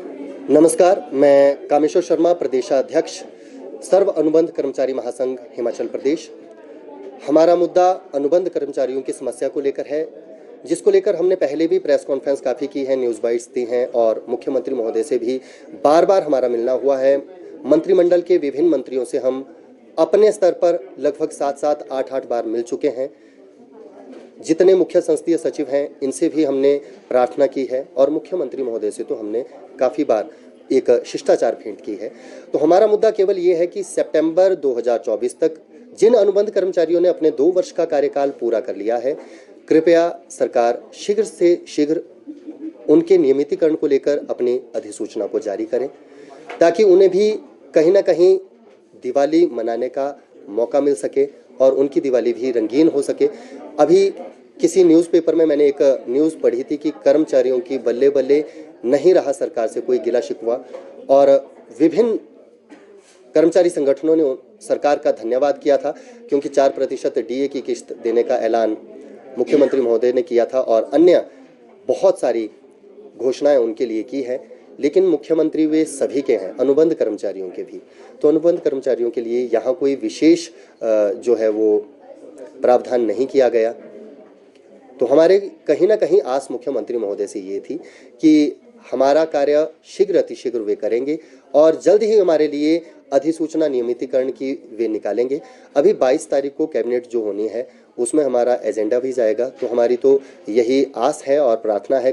नमस्कार, मैं कामेश्वर शर्मा, प्रदेशाध्यक्ष सर्व अनुबंध कर्मचारी महासंघ हिमाचल प्रदेश। हमारा मुद्दा अनुबंध कर्मचारियों की समस्या को लेकर है, जिसको लेकर हमने पहले भी प्रेस कॉन्फ्रेंस काफ़ी की है, न्यूज़ बाइट्स दी हैं और मुख्यमंत्री महोदय से भी बार बार हमारा मिलना हुआ है। मंत्रिमंडल के विभिन्न मंत्रियों से हम अपने स्तर पर लगभग 7-7, 8-8 बार मिल चुके हैं। जितने मुख्य संसदीय सचिव हैं इनसे भी हमने प्रार्थना की है और मुख्यमंत्री महोदय से तो हमने काफ़ी बार एक शिष्टाचार भेंट की है। तो हमारा मुद्दा केवल ये है कि सितंबर 2024 तक जिन अनुबंध कर्मचारियों ने अपने 2 वर्ष का कार्यकाल पूरा कर लिया है, कृपया सरकार शीघ्र से शीघ्र उनके नियमितीकरण को लेकर अपनी अधिसूचना को जारी करें, ताकि उन्हें भी कहीं ना कहीं दिवाली मनाने का मौका मिल सके और उनकी दिवाली भी रंगीन हो सके। अभी किसी न्यूज़पेपर में मैंने एक न्यूज़ पढ़ी थी कि कर्मचारियों की बल्ले बल्ले नहीं रहा सरकार से कोई गिला शिकवा, और विभिन्न कर्मचारी संगठनों ने सरकार का धन्यवाद किया था, क्योंकि 4% डीए की किस्त देने का ऐलान मुख्यमंत्री महोदय ने किया था और अन्य बहुत सारी घोषणाएं उनके लिए की है। लेकिन मुख्यमंत्री वे सभी के हैं, अनुबंध कर्मचारियों के भी। तो अनुबंध कर्मचारियों के लिए यहाँ कोई विशेष जो है वो प्रावधान नहीं किया गया। तो हमारे कहीं ना कहीं आस मुख्यमंत्री महोदय से ये थी कि हमारा कार्य शीघ्र अतिशीघ्र वे करेंगे और जल्द ही हमारे लिए अधिसूचना नियमितीकरण की वे निकालेंगे। अभी 22 तारीख को कैबिनेट जो होनी है उसमें हमारा एजेंडा भी जाएगा। तो हमारी तो यही आस है और प्रार्थना है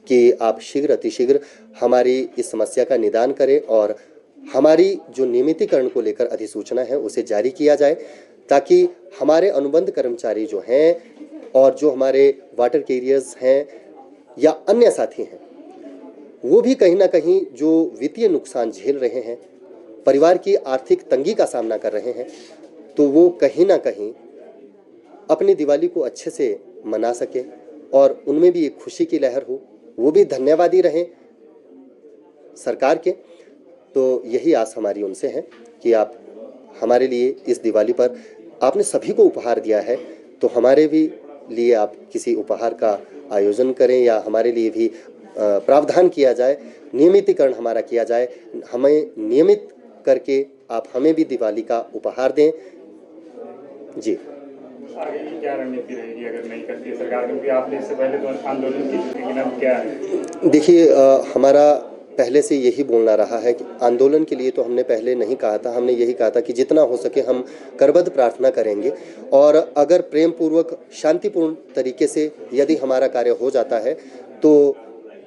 कि आप शीघ्र अतिशीघ्र हमारी इस समस्या का निदान करें और हमारी जो नियमितीकरण को लेकर अधिसूचना है उसे जारी किया जाए, ताकि हमारे अनुबंध कर्मचारी जो हैं और जो हमारे वाटर कैरियर्स हैं या अन्य साथी हैं, वो भी कहीं ना कहीं जो वित्तीय नुकसान झेल रहे हैं, परिवार की आर्थिक तंगी का सामना कर रहे हैं, तो वो कहीं ना कहीं अपनी दिवाली को अच्छे से मना सके और उनमें भी एक खुशी की लहर हो, वो भी धन्यवादी रहें सरकार के। तो यही आस हमारी उनसे है कि आप हमारे लिए इस दिवाली पर, आपने सभी को उपहार दिया है, तो हमारे भी लिए आप किसी उपहार का आयोजन करें या हमारे लिए भी प्रावधान किया जाए, नियमितीकरण हमारा किया जाए, हमें नियमित करके आप हमें भी दिवाली का उपहार दें। जी, आगे की क्या रणनीति रहेगी अगर नहीं करती है सरकार, क्योंकि आपने इससे पहले तो आंदोलन की, लेकिन अब क्या है? देखिए, हमारा पहले से यही बोलना रहा है कि आंदोलन के लिए तो हमने पहले नहीं कहा था, हमने यही कहा था कि जितना हो सके हम करबद्ध प्रार्थना करेंगे और अगर प्रेम पूर्वक शांतिपूर्ण तरीके से यदि हमारा कार्य हो जाता है तो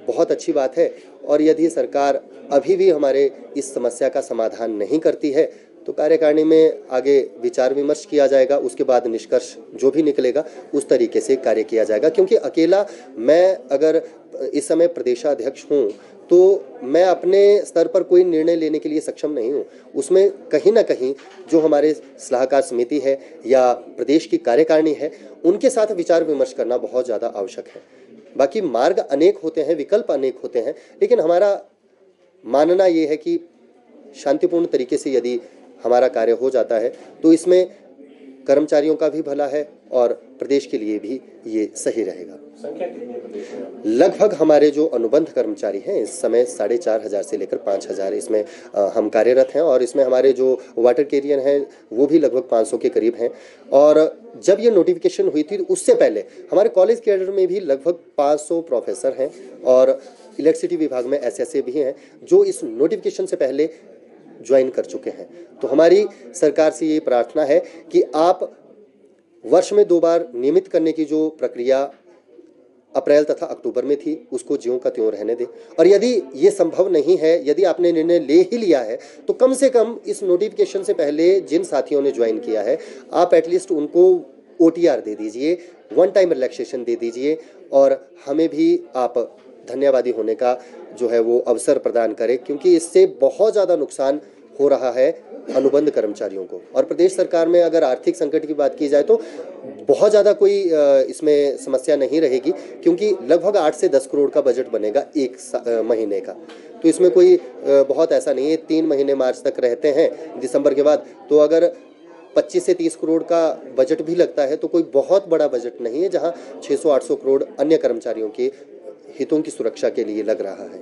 बहुत अच्छी बात है, और यदि सरकार अभी भी हमारे इस समस्या का समाधान नहीं करती है तो कार्यकारिणी में आगे विचार विमर्श किया जाएगा, उसके बाद निष्कर्ष जो भी निकलेगा उस तरीके से कार्य किया जाएगा। क्योंकि अकेला मैं अगर इस समय प्रदेशाध्यक्ष हूँ तो मैं अपने स्तर पर कोई निर्णय लेने के लिए सक्षम नहीं हूँ, उसमें कहीं ना कहीं जो हमारे सलाहकार समिति है या प्रदेश की कार्यकारिणी है उनके साथ विचार विमर्श करना बहुत ज़्यादा आवश्यक है। बाकी मार्ग अनेक होते हैं, विकल्प अनेक होते हैं, लेकिन हमारा मानना ये है कि शांतिपूर्ण तरीके से यदि हमारा कार्य हो जाता है तो इसमें कर्मचारियों का भी भला है और प्रदेश के लिए भी ये सही रहेगा। संख्या कितनी है प्रदेश में? लगभग हमारे जो अनुबंध कर्मचारी हैं इस समय 4,500 से लेकर 5,000 इसमें हम कार्यरत हैं, और इसमें हमारे जो वाटर कैरियर हैं वो भी लगभग 500 के करीब हैं। और जब ये नोटिफिकेशन हुई थी उससे पहले हमारे कॉलेज कैडर में भी लगभग 500 प्रोफेसर हैं और इलेक्ट्रिसिटी विभाग में ऐसे भी हैं जो इस नोटिफिकेशन से पहले ज्वाइन कर चुके हैं। तो हमारी सरकार से ये प्रार्थना है कि आप वर्ष में 2 बार नियमित करने की जो प्रक्रिया अप्रैल तथा अक्टूबर में थी उसको ज्यों का त्यों रहने दें, और यदि ये संभव नहीं है, यदि आपने निर्णय ले ही लिया है तो कम से कम इस नोटिफिकेशन से पहले जिन साथियों ने ज्वाइन किया है आप एटलीस्ट उनको OTR दे दीजिए, 1 टाइम रिलैक्सेशन दे दीजिए, और हमें भी आप धन्यवादी होने का जो है वो अवसर प्रदान करें, क्योंकि इससे बहुत ज़्यादा नुकसान हो रहा है अनुबंध कर्मचारियों को। और प्रदेश सरकार में अगर आर्थिक संकट की बात की जाए तो बहुत ज़्यादा कोई इसमें समस्या नहीं रहेगी, क्योंकि लगभग 8 से 10 करोड़ का बजट बनेगा एक महीने का। तो इसमें कोई बहुत ऐसा नहीं है, 3 महीने मार्च तक रहते हैं दिसंबर के बाद, तो अगर 25 से 30 करोड़ का बजट भी लगता है तो कोई बहुत बड़ा बजट नहीं है, जहां 600-800 करोड़ अन्य कर्मचारियों के हितों की सुरक्षा के लिए लग रहा है।